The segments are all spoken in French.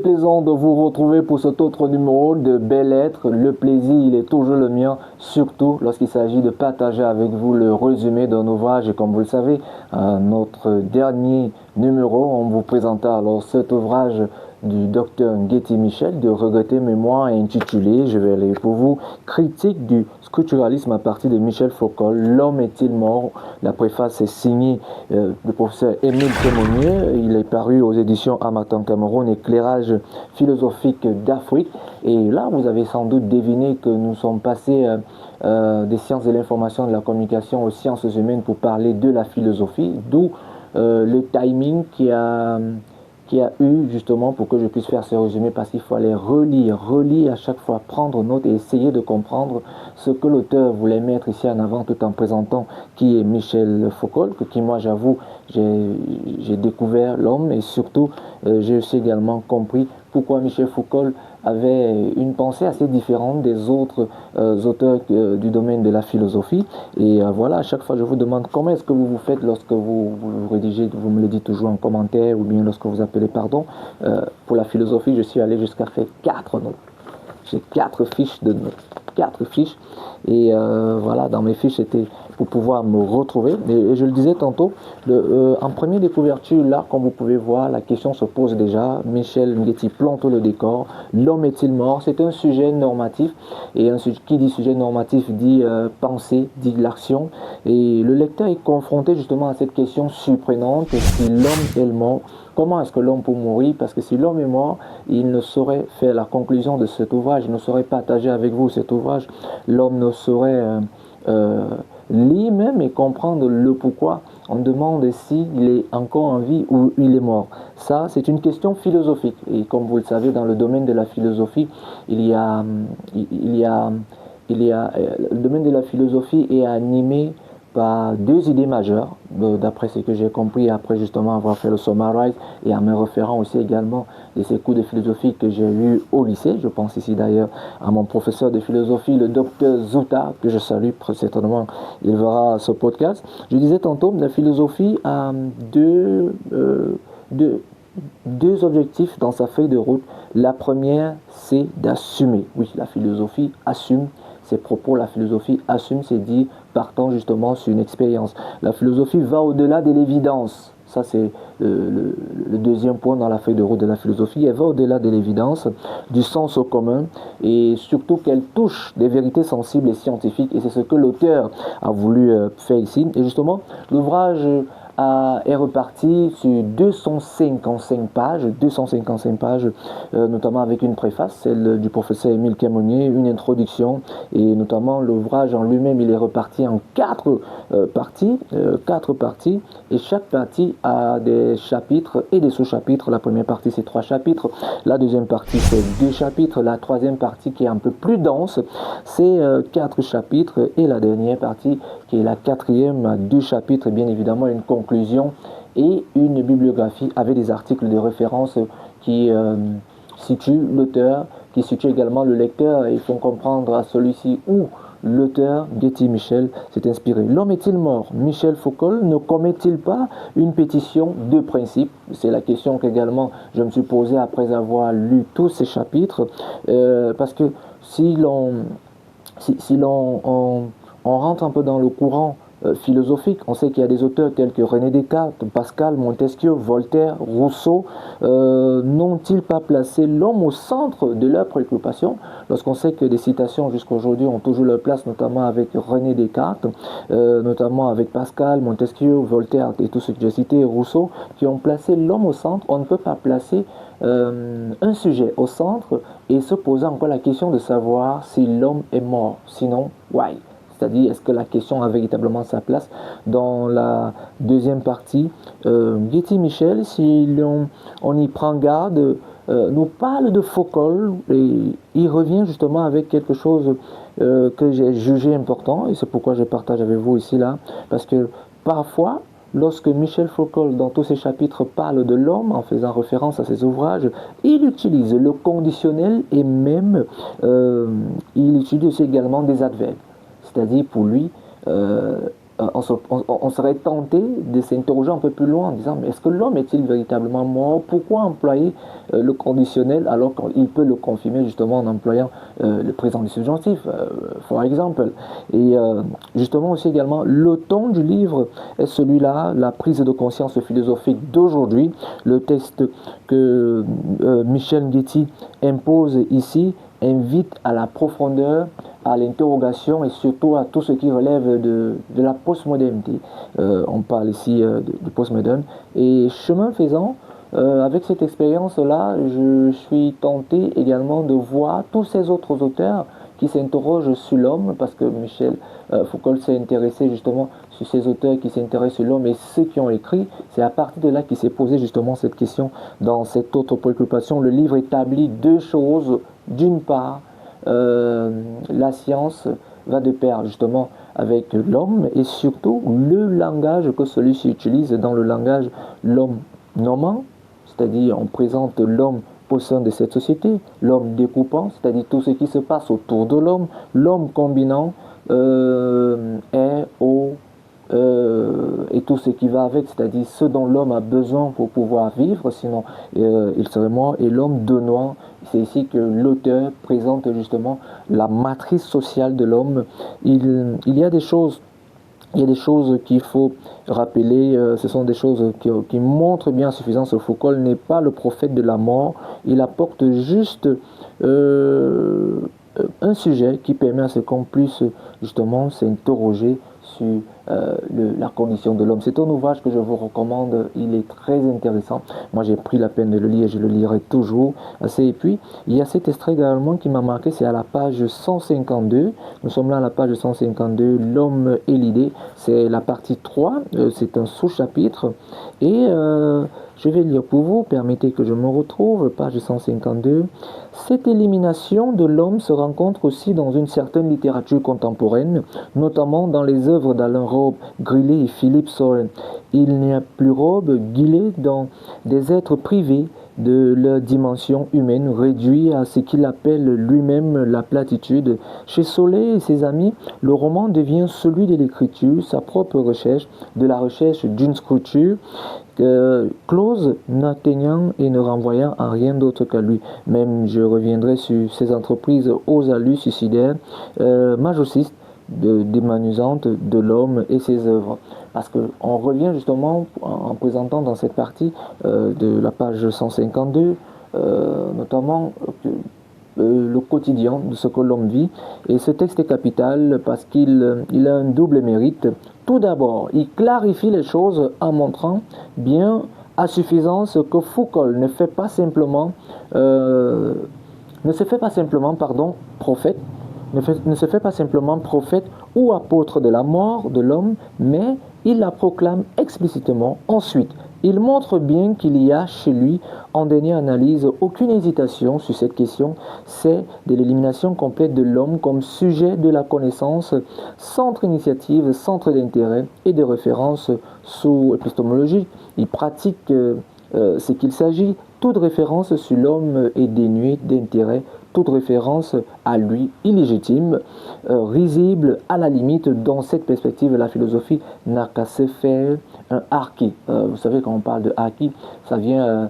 plaisant de vous retrouver pour cet autre numéro de Belles Lettres. Le plaisir, il est toujours le mien, surtout lorsqu'il s'agit de partager avec vous le résumé d'un ouvrage. Et comme vous le savez, notre dernier numéro, on vous présenta alors cet ouvrage du docteur Getty Michel de regretter mémoire intitulé, je vais lire pour vous, Critique du structuralisme à partir de Michel Foucault, L'homme est-il mort? La préface est signée du professeur Émile Témonier. Il est paru aux éditions Harmattan Cameroun, éclairage philosophique d'Afrique. Et là, vous avez sans doute deviné que nous sommes passés des sciences de l'information et de la communication aux sciences humaines pour parler de la philosophie, d'où le timing qui a eu justement pour que je puisse faire ce résumé, parce qu'il fallait relire à chaque fois, prendre note et essayer de comprendre ce que l'auteur voulait mettre ici en avant, tout en présentant qui est Michel Foucault, qui moi j'avoue j'ai découvert l'homme, et surtout j'ai aussi également compris pourquoi Michel Foucault avait une pensée assez différente des autres auteurs du domaine de la philosophie. Et voilà, à chaque fois je vous demande comment est-ce que vous vous faites lorsque vous rédigez, vous me le dites toujours en commentaire, ou bien lorsque vous appelez pardon. Pour la philosophie, je suis allé jusqu'à faire 4 notes. J'ai 4 fiches de notes. 4 fiches. Et voilà, dans mes fiches, c'était pour pouvoir me retrouver. Et je le disais tantôt, en première de couverture, là, comme vous pouvez voir, la question se pose déjà. Michel Getty plante le décor. L'homme est-il mort? C'est un sujet normatif. Et qui dit sujet normatif dit pensée, dit l'action. Et le lecteur est confronté justement à cette question surprenante. Si l'homme est mort, comment est-ce que l'homme peut mourir? Parce que si l'homme est mort, il ne saurait faire la conclusion de cet ouvrage, il ne saurait partager avec vous cet ouvrage, l'homme ne saurait lire même et comprendre le pourquoi. On demande s'il est encore en vie ou il est mort. Ça, c'est une question philosophique. Et comme vous le savez, dans le domaine de la philosophie, le domaine de la philosophie est animé par 2 idées majeures, d'après ce que j'ai compris après justement avoir fait le Summarize, et en me référant aussi également de ces cours de philosophie que j'ai eu au lycée. Je pense ici d'ailleurs à mon professeur de philosophie, le docteur Zouta, que je salue certainement, il verra ce podcast. Je disais tantôt, la philosophie a deux objectifs dans sa feuille de route. La première, c'est d'assumer. Oui, la philosophie assume ses propos, la philosophie assume ses dits, partant justement sur une expérience. La philosophie va au-delà de l'évidence. Ça, c'est le deuxième point dans la feuille de route de la philosophie. Elle va au-delà de l'évidence, du sens commun, et surtout qu'elle touche des vérités sensibles et scientifiques. Et c'est ce que l'auteur a voulu faire ici. Et justement, l'ouvrage est reparti sur 255 pages, notamment avec une préface, celle du professeur Émile Témonier, une introduction, et notamment l'ouvrage en lui-même, il est reparti en 4 parties, et chaque partie a des chapitres et des sous-chapitres. La première partie, c'est 3 chapitres, la deuxième partie, c'est 2 chapitres, la troisième partie, qui est un peu plus dense, c'est 4 chapitres, et la dernière partie, qui est la 4e, a 2 chapitres, et bien évidemment une conclusion et une bibliographie avec des articles de référence qui situent l'auteur, qui situent également le lecteur, et font comprendre à celui-ci où l'auteur Getty Michel s'est inspiré. L'homme est-il mort? Michel Foucault ne commet-il pas une pétition de principe? C'est la question qu'également je me suis posée après avoir lu tous ces chapitres, parce que si l'on rentre un peu dans le courant philosophique, on sait qu'il y a des auteurs tels que René Descartes, Pascal, Montesquieu, Voltaire, Rousseau, n'ont-ils pas placé l'homme au centre de leurs préoccupations? Lorsqu'on sait que des citations jusqu'à aujourd'hui ont toujours leur place, notamment avec René Descartes, notamment avec Pascal, Montesquieu, Voltaire et tous ceux que j'ai cités, Rousseau, qui ont placé l'homme au centre, on ne peut pas placer un sujet au centre et se poser encore la question de savoir si l'homme est mort. Sinon, why? C'est-à-dire, est-ce que la question a véritablement sa place? Dans la deuxième partie, Getty Michel, si on y prend garde, nous parle de Foucault, et il revient justement avec quelque chose que j'ai jugé important, et c'est pourquoi je partage avec vous ici là, parce que parfois, lorsque Michel Foucault, dans tous ses chapitres, parle de l'homme en faisant référence à ses ouvrages, il utilise le conditionnel, et même il utilise aussi également des adverbes. C'est-à-dire pour lui, on serait tenté de s'interroger un peu plus loin en disant mais est-ce que l'homme est-il véritablement mort? Pourquoi employer le conditionnel alors qu'il peut le confirmer justement en employant le présent du subjonctif, par exemple. Et justement aussi également, le ton du livre est celui-là, la prise de conscience philosophique d'aujourd'hui. Le texte que Michel Nguetti impose ici invite à la profondeur, à l'interrogation et surtout à tout ce qui relève de la postmodernité. On parle ici du postmoderne. Et chemin faisant, avec cette expérience-là, je suis tenté également de voir tous ces autres auteurs qui s'interrogent sur l'homme, parce que Michel Foucault s'est intéressé justement sur ces auteurs qui s'intéressent sur l'homme et ceux qui ont écrit. C'est à partir de là qu'il s'est posé justement cette question dans cette autre préoccupation. Le livre établit deux choses. D'une part, la science va de pair justement avec l'homme et surtout le langage que celui-ci utilise dans le langage l'homme nommant, c'est-à-dire on présente l'homme au sein de cette société, l'homme découpant, c'est-à-dire tout ce qui se passe autour de l'homme, l'homme combinant est, au, et tout ce qui va avec, c'est-à-dire ce dont l'homme a besoin pour pouvoir vivre, sinon il serait mort, et l'homme donnant. C'est ici que l'auteur présente justement la matrice sociale de l'homme. Il y a des choses qu'il faut rappeler, ce sont des choses qui montrent bien suffisance. Foucault n'est pas le prophète de la mort, il apporte juste un sujet qui permet à ce qu'on puisse justement s'interroger sur la condition de l'homme. C'est un ouvrage que je vous recommande, il est très intéressant. Moi j'ai pris la peine de le lire et je le lirai toujours. Et puis il y a cet extrait également qui m'a marqué, c'est à la page 152. Nous sommes là à la page 152, l'homme et l'idée. C'est la partie 3, c'est un sous-chapitre. Et je vais lire pour vous, permettez que je me retrouve, page 152. Cette élimination de l'homme se rencontre aussi dans une certaine littérature contemporaine, notamment dans les œuvres d'Alain Robe, Grillet et Philippe Soren. Il n'y a plus Robe, Grillet dans des êtres privés de leur dimension humaine, réduits à ce qu'il appelle lui-même la platitude. Chez Solé et ses amis, le roman devient celui de l'écriture, sa propre recherche, de la recherche d'une structure close, n'atteignant et ne renvoyant à rien d'autre qu'à lui. Même je reviendrai sur ces entreprises aux allures suicidaires, majocistes, démanisantes de l'homme et ses œuvres. Parce qu'on revient justement en présentant dans cette partie de la page 152, notamment le quotidien de ce que l'homme vit. Et ce texte est capital parce qu'il a un double mérite. Tout d'abord, il clarifie les choses en montrant bien à suffisance que Foucault ne fait pas simplement, prophète, ne se fait pas simplement prophète ou apôtre de la mort de l'homme, mais il la proclame explicitement. Ensuite, il montre bien qu'il y a chez lui, en dernière analyse, aucune hésitation sur cette question, c'est de l'élimination complète de l'homme comme sujet de la connaissance, centre initiative, centre d'intérêt et de référence sous-épistémologique. Il pratique ce qu'il s'agit. Toute référence sur l'homme est dénuée d'intérêt, toute référence à lui illégitime, risible à la limite. Dans cette perspective, la philosophie n'a qu'à se faire un haki. Vous savez, quand on parle de haki, ça vient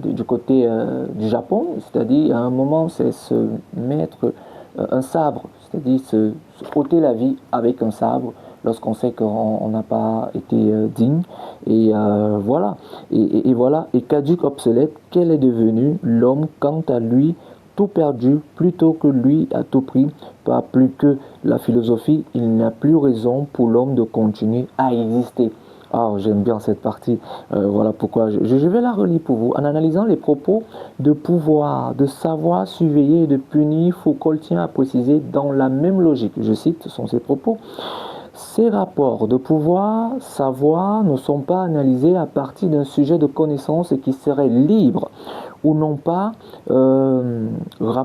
du côté du Japon, c'est-à-dire à un moment, c'est se mettre un sabre, c'est-à-dire se ôter la vie avec un sabre lorsqu'on sait qu'on n'a pas été digne. Et voilà. Et voilà. Et caduque, obsolète, quel est devenu l'homme quant à lui, tout perdu, plutôt que lui à tout prix, pas plus que la philosophie, il n'y a plus raison pour l'homme de continuer à exister. Ah, j'aime bien cette partie. Voilà pourquoi je vais la relire pour vous. En analysant les propos de pouvoir, de savoir, surveiller et de punir, Foucault tient à préciser dans la même logique. Je cite, ce sont ses propos. Ces rapports de pouvoir, savoir ne sont pas analysés à partir d'un sujet de connaissance qui serait libre ou non pas par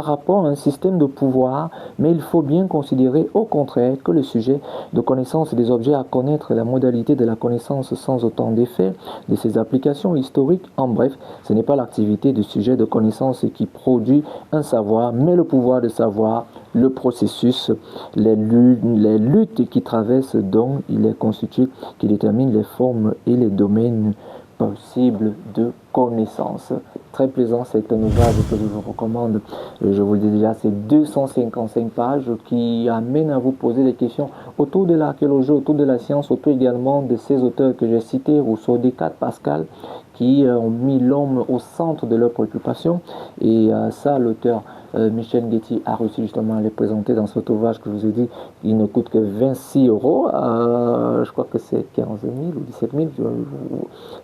rapport à un système de pouvoir, mais il faut bien considérer au contraire que le sujet de connaissance des objets à connaître, la modalité de la connaissance sans autant d'effets, de ses applications historiques, en bref, ce n'est pas l'activité du sujet de connaissance qui produit un savoir, mais le pouvoir de savoir le processus, les luttes qui traversent, dont il est constitué, qui déterminent les formes et les domaines possibles de connaissance. Très plaisant, c'est un ouvrage que je vous recommande. Je vous le dis déjà, c'est 255 pages qui amènent à vous poser des questions autour de l'archéologie, autour de la science, autour également de ces auteurs que j'ai cités, Rousseau, Descartes, Pascal, qui ont mis l'homme au centre de leurs préoccupations. Et ça, l'auteur Michel Guetty a réussi justement à les présenter dans cet ouvrage que je vous ai dit. Il ne coûte que 26 euros. Je crois que c'est 15 000 ou 17 000.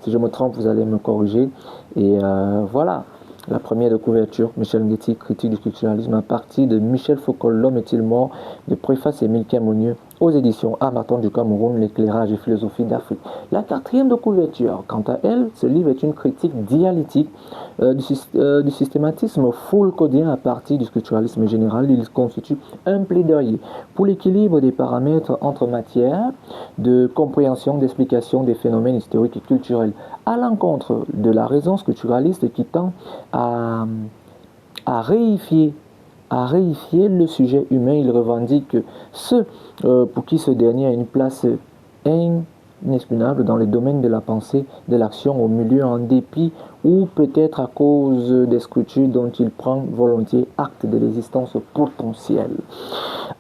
Si je me trompe, vous allez me corriger. Et voilà. La première de couverture, Michel Guetty, critique du culturalisme, à partir de Michel Foucault, L'homme est-il mort, de préface Émile Camonieux, aux éditions Harmattan du Cameroun, l'éclairage et philosophie d'Afrique. La quatrième de couverture, quant à elle, ce livre est une critique dialectique du systématisme foucaultien à partir du structuralisme général. Il constitue un plaidoyer pour l'équilibre des paramètres entre matière de compréhension, d'explication des phénomènes historiques et culturels, à l'encontre de la raison structuraliste qui tend à réifier le sujet humain. Il revendique que ceux pour qui ce dernier a une place inexpugnable dans les domaines de la pensée, de l'action, au milieu, en dépit ou peut-être à cause des structures dont il prend volontiers acte de l'existence potentielle.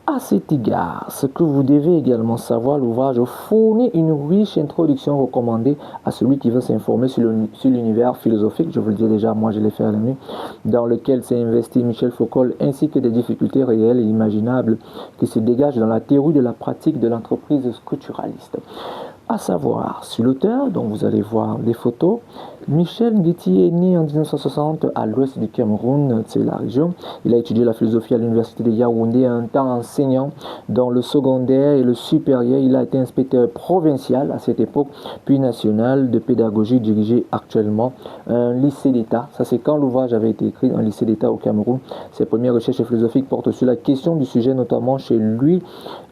À cet égard, ce que vous devez également savoir, l'ouvrage fournit une riche introduction recommandée à celui qui veut s'informer sur l'univers philosophique, je vous le dis déjà, moi je l'ai fait à la nuit, dans lequel s'est investi Michel Foucault, ainsi que des difficultés réelles et imaginables qui se dégagent dans la théorie de la pratique de l'entreprise structuraliste. À savoir, sur l'auteur, dont vous allez voir des photos, Michel Guetty est né en 1960 à l'ouest du Cameroun, c'est la région. Il a étudié la philosophie à l'université de Yaoundé, un temps enseignant dans le secondaire et le supérieur. Il a été inspecteur provincial à cette époque, puis national de pédagogie, dirigé actuellement un lycée d'État. Ça, c'est quand l'ouvrage avait été écrit, un lycée d'État au Cameroun. Ses premières recherches philosophiques portent sur la question du sujet, notamment chez lui,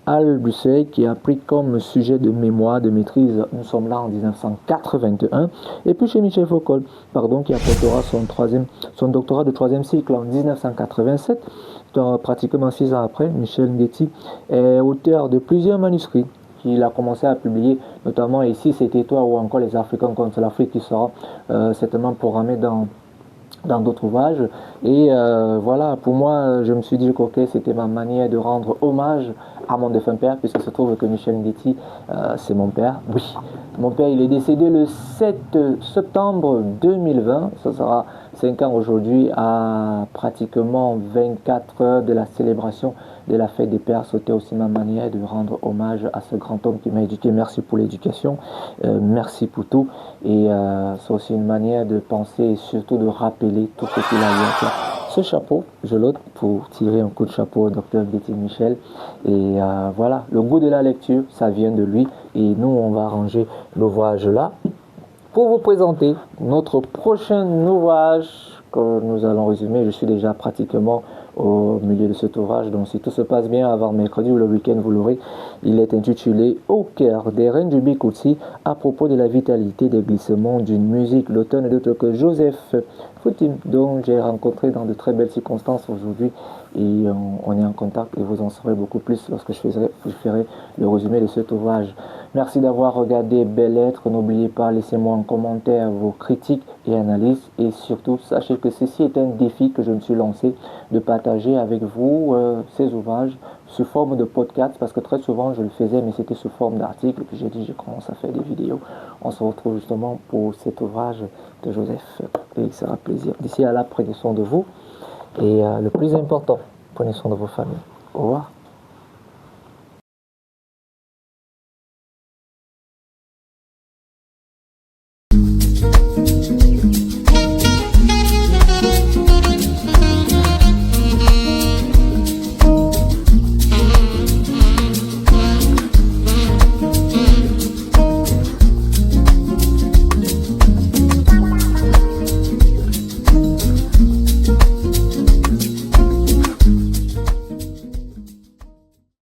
Albusseuil, qui a pris comme sujet de mémoire, de maîtrise, nous sommes là en 1981, et puis chez Michel Foucault, qui apportera son doctorat de 3e cycle en 1987, pratiquement 6 ans après. Michel Guetty est auteur de plusieurs manuscrits qu'il a commencé à publier, notamment Ici c'était toi ou encore Les Africains contre l'Afrique, qui sera certainement programmé dans d'autres ouvrages. Et voilà, pour moi, je me suis dit que c'était ma manière de rendre hommage à mon défunt père, puisque se trouve que Michel Guetty, c'est mon père. Oui, mon père, il est décédé le 7 septembre 2020. Ça sera 5 ans aujourd'hui, à pratiquement 24 heures de la célébration de la fête des pères. C'était aussi ma manière de rendre hommage à ce grand homme qui m'a éduqué. Merci pour l'éducation, merci pour tout. Et c'est aussi une manière de penser et surtout de rappeler tout ce qu'il a eu à faire. Ce chapeau, je l'ôte pour tirer un coup de chapeau au docteur Guetty Michel. Et voilà, le goût de la lecture, ça vient de lui. Et nous, on va ranger l'ouvrage là pour vous présenter notre prochain ouvrage que nous allons résumer. Je suis déjà pratiquement au milieu de cet ouvrage, donc si tout se passe bien avant mercredi ou le week-end, vous l'aurez. Il est intitulé Au cœur des reines du Bikutsi, à propos de la vitalité des glissements d'une musique. L'auteur n'est d'autre que Joseph Foutim, dont j'ai rencontré dans de très belles circonstances aujourd'hui, et on est en contact et vous en saurez beaucoup plus lorsque je ferai le résumé de cet ouvrage. Merci d'avoir regardé Belles Lettres. N'oubliez pas, laissez-moi en commentaire vos critiques et analyses, et surtout sachez que ceci est un défi que je me suis lancé, de partager avec vous ces ouvrages sous forme de podcast, parce que très souvent je le faisais mais c'était sous forme d'article, puis j'ai dit je commence à faire des vidéos. On se retrouve justement pour cet ouvrage de Joseph et il sera plaisir. D'ici à là, prenez soin de vous et le plus important, prenez soin de vos familles. Au revoir.